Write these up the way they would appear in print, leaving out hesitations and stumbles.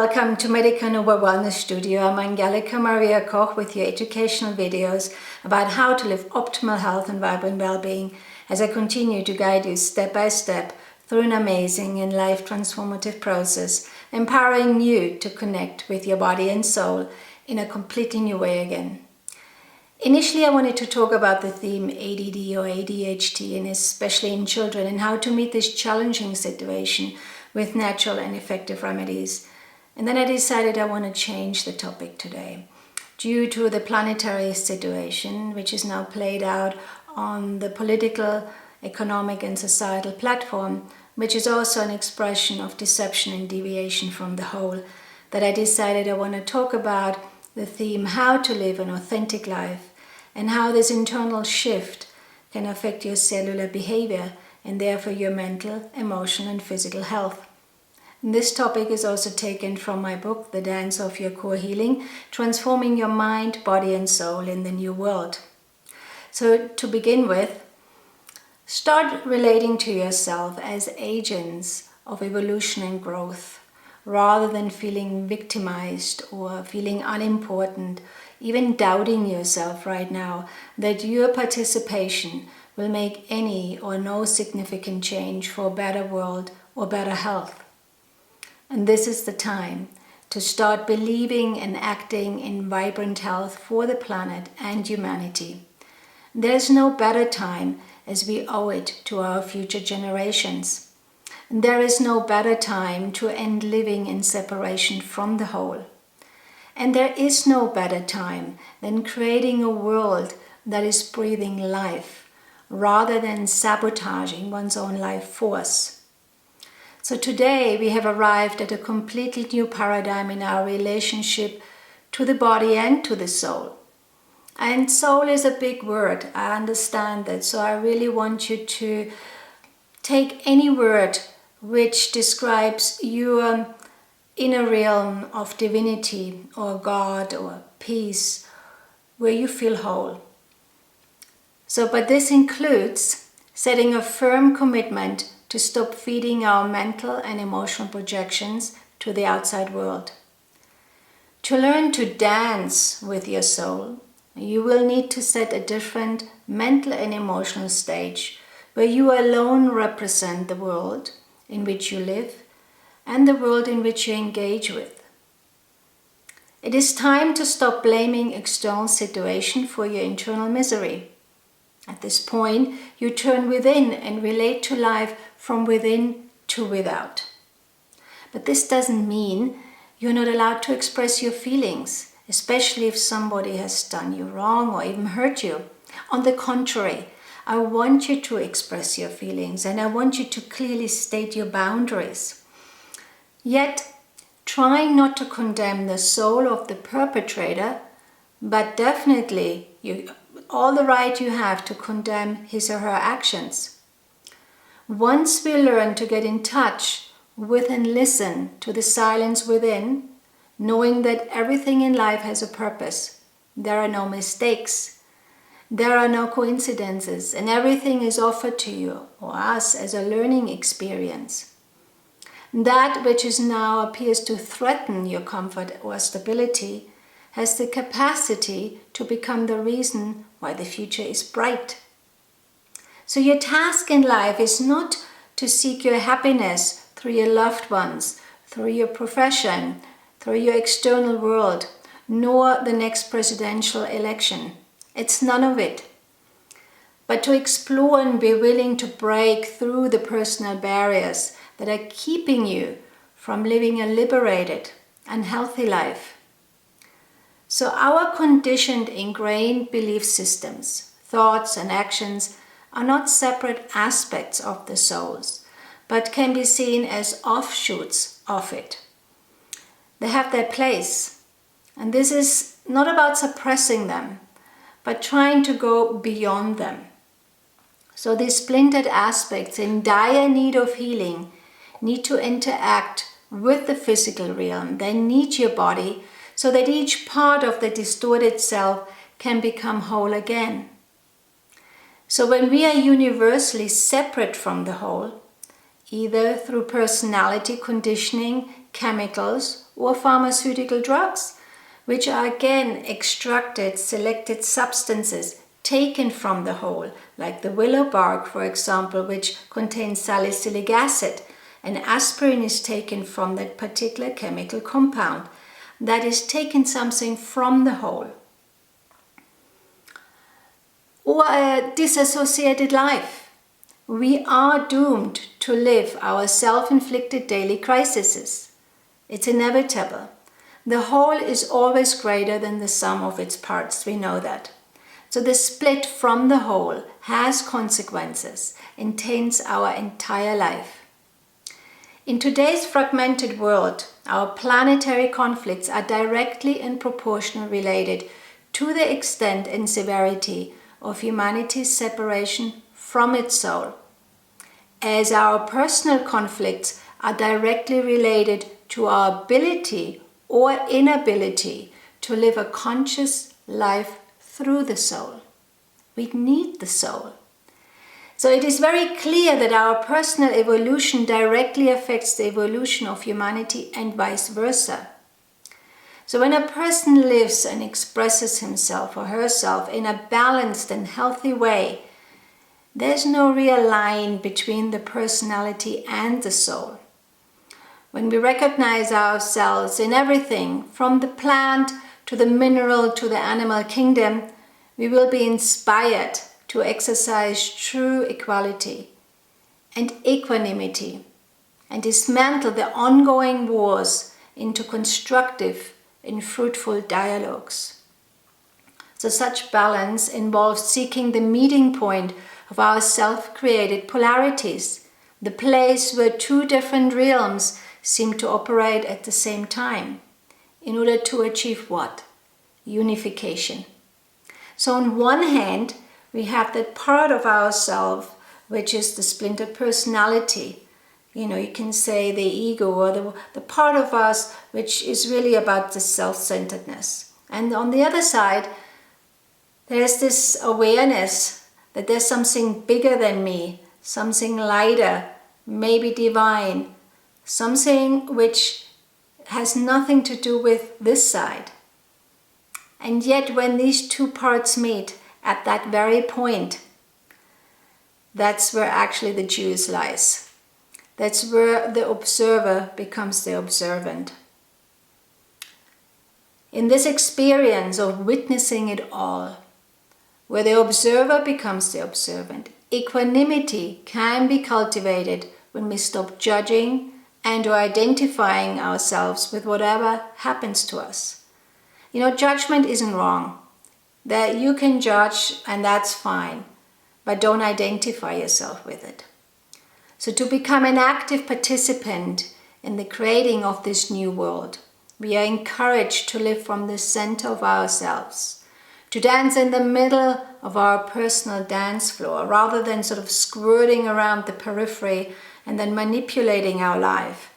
welcome to Medica Wellness Studio. I'm Angelica Maria Koch with your educational videos about how to live optimal health and vibrant well-being as I continue to guide you step by step through an amazing and life transformative process, empowering you to connect with your body and soul in a completely new way again. Initially, I wanted to talk about the theme ADD or ADHD, and especially in children, and how to meet this challenging situation with natural and effective remedies. And then I decided I want to change the topic today. Due to the planetary situation, which is now played out on the political, economic and societal platform, which is also an expression of deception and deviation from the whole, that I decided I want to talk about the theme how to live an authentic life and how this internal shift can affect your cellular behavior and therefore your mental, emotional and physical health. This topic is also taken from my book, The Dance of Your Core Healing, Transforming Your Mind, Body and Soul in the New World. So to begin with, start relating to yourself as agents of evolution and growth, rather than feeling victimized or feeling unimportant, even doubting yourself right now that your participation will make any or no significant change for a better world or better health. And this is the time to start believing and acting in vibrant health for the planet and humanity. There's no better time as we owe it to our future generations. And there is no better time to end living in separation from the whole. And there is no better time than creating a world that is breathing life, rather than sabotaging one's own life force. So today we have arrived at a completely new paradigm in our relationship to the body and to the soul. And soul is a big word, I understand that, so I really want you to take any word which describes your inner realm of divinity or God or peace, where you feel whole. But this includes setting a firm commitment to stop feeding our mental and emotional projections to the outside world. To learn to dance with your soul, you will need to set a different mental and emotional stage where you alone represent the world in which you live and the world in which you engage with. It is time to stop blaming external situation for your internal misery. At this point, you turn within and relate to life from within to without. But this doesn't mean you're not allowed to express your feelings, especially if somebody has done you wrong or even hurt you. On the contrary, I want you to express your feelings and I want you to clearly state your boundaries. Yet, trying not to condemn the soul of the perpetrator, but definitely all the right you have to condemn his or her actions. Once we learn to get in touch with and listen to the silence within, knowing that everything in life has a purpose, there are no mistakes, there are no coincidences, and everything is offered to you or us as a learning experience. That which is now appears to threaten your comfort or stability has the capacity to become the reason why the future is bright. So your task in life is not to seek your happiness through your loved ones, through your profession, through your external world, nor the next presidential election. It's none of it. But to explore and be willing to break through the personal barriers that are keeping you from living a liberated and healthy life. So our conditioned, ingrained belief systems, thoughts and actions are not separate aspects of the souls, but can be seen as offshoots of it. They have their place, and this is not about suppressing them, but trying to go beyond them. So these splintered aspects in dire need of healing need to interact with the physical realm. They need your body so that each part of the distorted self can become whole again. So when we are universally separate from the whole, either through personality conditioning, chemicals or pharmaceutical drugs, which are again extracted, selected substances taken from the whole, like the willow bark, for example, which contains salicylic acid, and aspirin is taken from that particular chemical compound. That is taken something from the whole. Or a disassociated life. We are doomed to live our self-inflicted daily crises. It's inevitable. The whole is always greater than the sum of its parts, we know that. So the split from the whole has consequences and taints our entire life. In today's fragmented world, our planetary conflicts are directly and proportionally related to the extent and severity of humanity's separation from its soul, as our personal conflicts are directly related to our ability or inability to live a conscious life through the soul. We need the soul. So it is very clear that our personal evolution directly affects the evolution of humanity and vice versa. So when a person lives and expresses himself or herself in a balanced and healthy way, there's no real line between the personality and the soul. When we recognize ourselves in everything, from the plant to the mineral to the animal kingdom, we will be inspired to exercise true equality and equanimity and dismantle the ongoing wars into constructive and fruitful dialogues. So such balance involves seeking the meeting point of our self-created polarities, the place where two different realms seem to operate at the same time, in order to achieve what? Unification. So on one hand, we have that part of ourselves which is the splintered personality. You can say the ego, or the part of us which is really about the self-centeredness. And on the other side, there's this awareness that there's something bigger than me, something lighter, maybe divine, something which has nothing to do with this side. And yet when these two parts meet at that very point, that's where actually the juice lies. That's where the observer becomes the observant. In this experience of witnessing it all, where the observer becomes the observant, equanimity can be cultivated when we stop judging and or identifying ourselves with whatever happens to us. Judgment isn't wrong. That you can judge and that's fine, but don't identify yourself with it. So to become an active participant in the creating of this new world, we are encouraged to live from the center of ourselves, to dance in the middle of our personal dance floor, rather than sort of squirting around the periphery and then manipulating our life,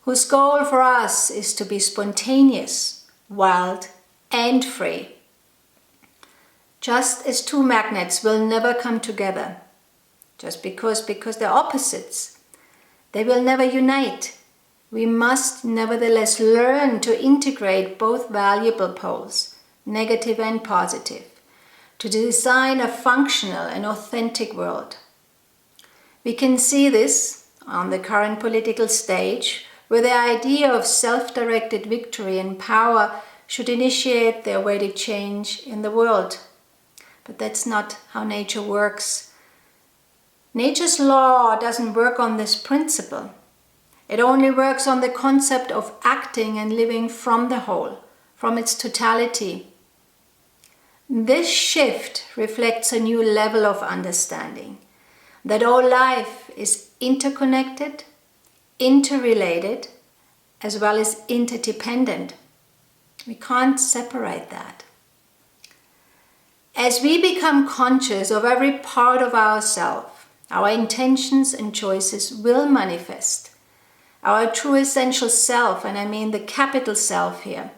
whose goal for us is to be spontaneous, wild, and free. Just as two magnets will never come together, just because they're opposites, they will never unite. We must nevertheless learn to integrate both valuable poles, negative and positive, to design a functional and authentic world. We can see this on the current political stage, where the idea of self-directed victory and power should initiate the awaited change in the world. But that's not how nature works. Nature's law doesn't work on this principle. It only works on the concept of acting and living from the whole, from its totality. This shift reflects a new level of understanding, that all life is interconnected, interrelated, as well as interdependent. We can't separate that. As we become conscious of every part of ourselves, our intentions and choices will manifest. Our true essential self, and I mean the capital self here,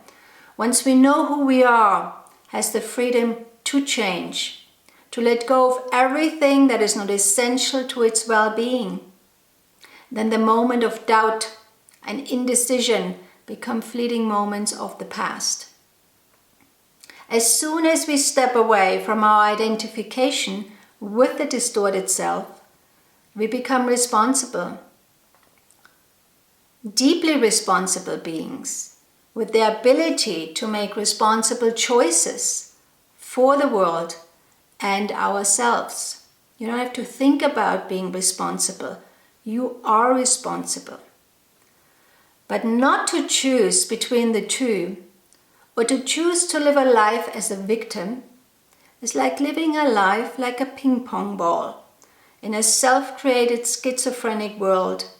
once we know who we are, has the freedom to change, to let go of everything that is not essential to its well-being. Then the moment of doubt and indecision become fleeting moments of the past. As soon as we step away from our identification with the distorted self, we become responsible, deeply responsible beings with the ability to make responsible choices for the world and ourselves. You don't have to think about being responsible. You are responsible. But not to choose between the two, or to choose to live a life as a victim, is like living a life like a ping pong ball in a self-created schizophrenic world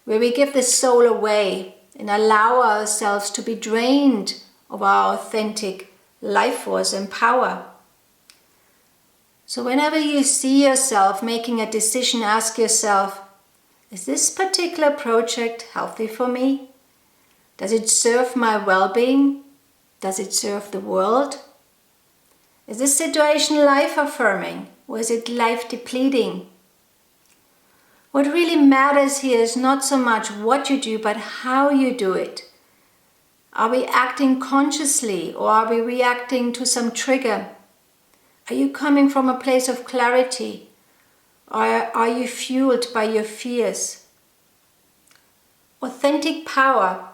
where we give the soul away and allow ourselves to be drained of our authentic life force and power. So whenever you see yourself making a decision, ask yourself, is this particular project healthy for me? Does it serve my well-being? Does it serve the world? Is this situation life-affirming or is it life-depleting? What really matters here is not so much what you do, but how you do it. Are we acting consciously or are we reacting to some trigger? Are you coming from a place of clarity or are you fueled by your fears? Authentic power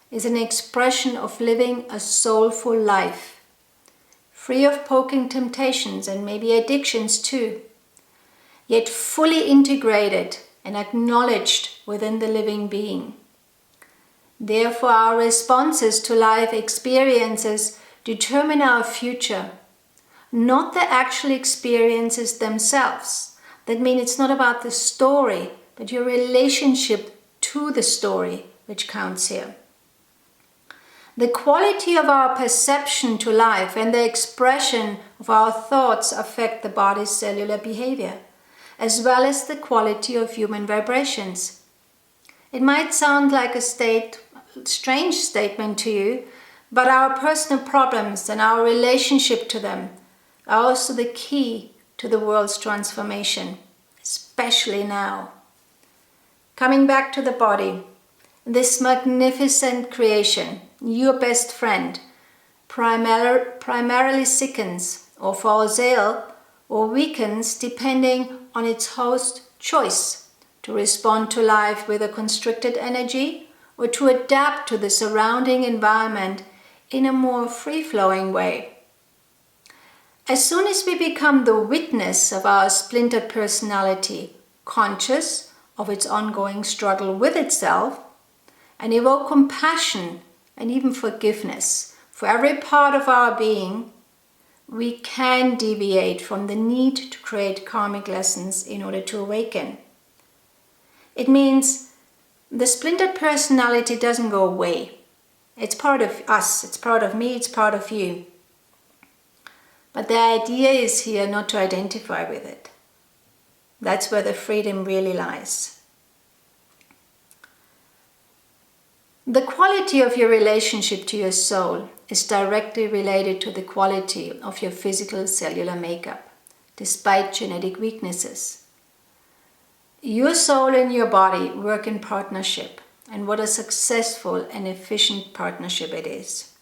is an expression of living a soulful life, free of poking temptations and maybe addictions too, yet fully integrated and acknowledged within the living being. Therefore, our responses to life experiences determine our future, not the actual experiences themselves. That means it's not about the story, but your relationship to the story which counts here. The quality of our perception to life and the expression of our thoughts affect the body's cellular behavior, as well as the quality of human vibrations. It might sound like a strange statement to you, but our personal problems and our relationship to them are also the key to the world's transformation, especially now. Coming back to the body, this magnificent creation, your best friend, primarily sickens or falls ill or weakens depending on its host choice to respond to life with a constricted energy or to adapt to the surrounding environment in a more free-flowing way. As soon as we become the witness of our splintered personality, conscious of its ongoing struggle with itself, and evoke compassion and even forgiveness for every part of our being, we can deviate from the need to create karmic lessons in order to awaken. It means the splintered personality doesn't go away. It's part of us, it's part of me, it's part of you. But the idea is here not to identify with it. That's where the freedom really lies. The quality of your relationship to your soul is directly related to the quality of your physical cellular makeup, despite genetic weaknesses. Your soul and your body work in partnership, and what a successful and efficient partnership it is.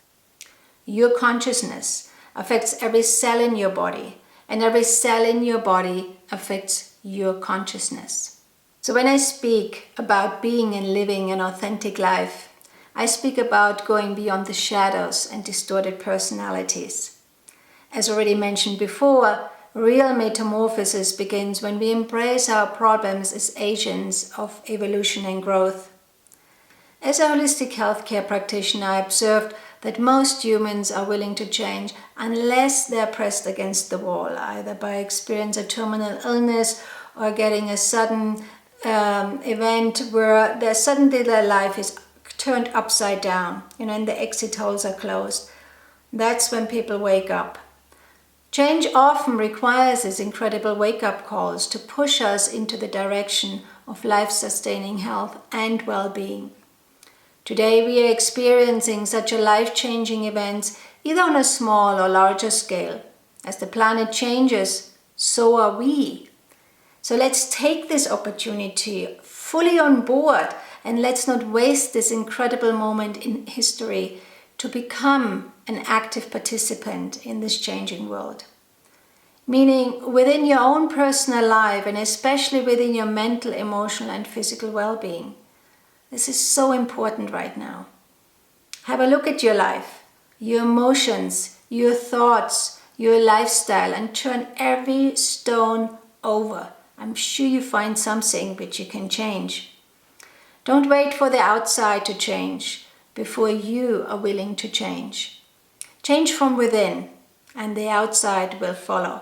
Your consciousness affects every cell in your body, and every cell in your body affects your consciousness. So when I speak about being and living an authentic life, I speak about going beyond the shadows and distorted personalities. As already mentioned before, real metamorphosis begins when we embrace our problems as agents of evolution and growth. As a holistic healthcare practitioner, I observed that most humans are willing to change unless they're pressed against the wall, either by experiencing a terminal illness or getting a sudden event where suddenly their life is turned upside down, and the exit holes are closed. That's when people wake up. Change often requires these incredible wake-up calls to push us into the direction of life-sustaining health and well-being. Today we are experiencing such a life-changing events either on a small or larger scale. As the planet changes, so are we. So let's take this opportunity fully on board And let's not waste this incredible moment in history to become an active participant in this changing world. Meaning within your own personal life, and especially within your mental, emotional and physical well-being. This is so important right now. Have a look at your life, your emotions, your thoughts, your lifestyle, and turn every stone over. I'm sure you find something which you can change. Don't wait for the outside to change before you are willing to change. Change from within, and the outside will follow.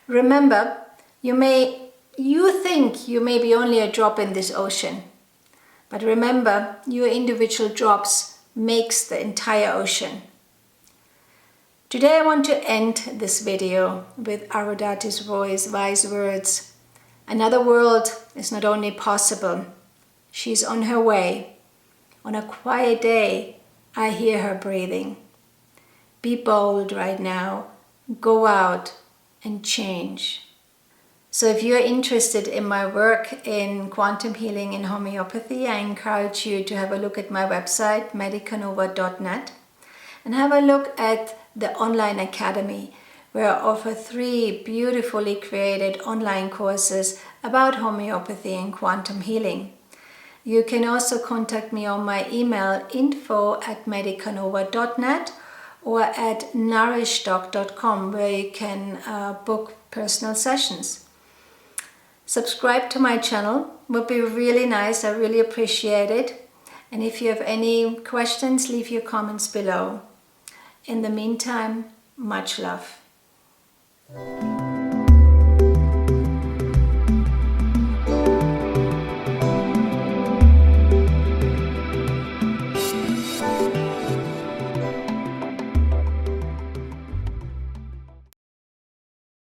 Remember, you think you may be only a drop in this ocean, but remember, your individual drops makes the entire ocean. Today I want to end this video with Arundhati's wise words. Another world is not only possible, she's on her way. On a quiet day, I hear her breathing. Be bold right now. Go out and change. So if you're interested in my work in quantum healing and homeopathy, I encourage you to have a look at my website, medicanova.net, and have a look at the online academy, where I offer 3 beautifully created online courses about homeopathy and quantum healing. You can also contact me on my email info@medicanova.net or at nourishdoc.com, where you can book personal sessions. Subscribe to my channel would be really nice. I really appreciate it. And if you have any questions, leave your comments below. In the meantime, much love.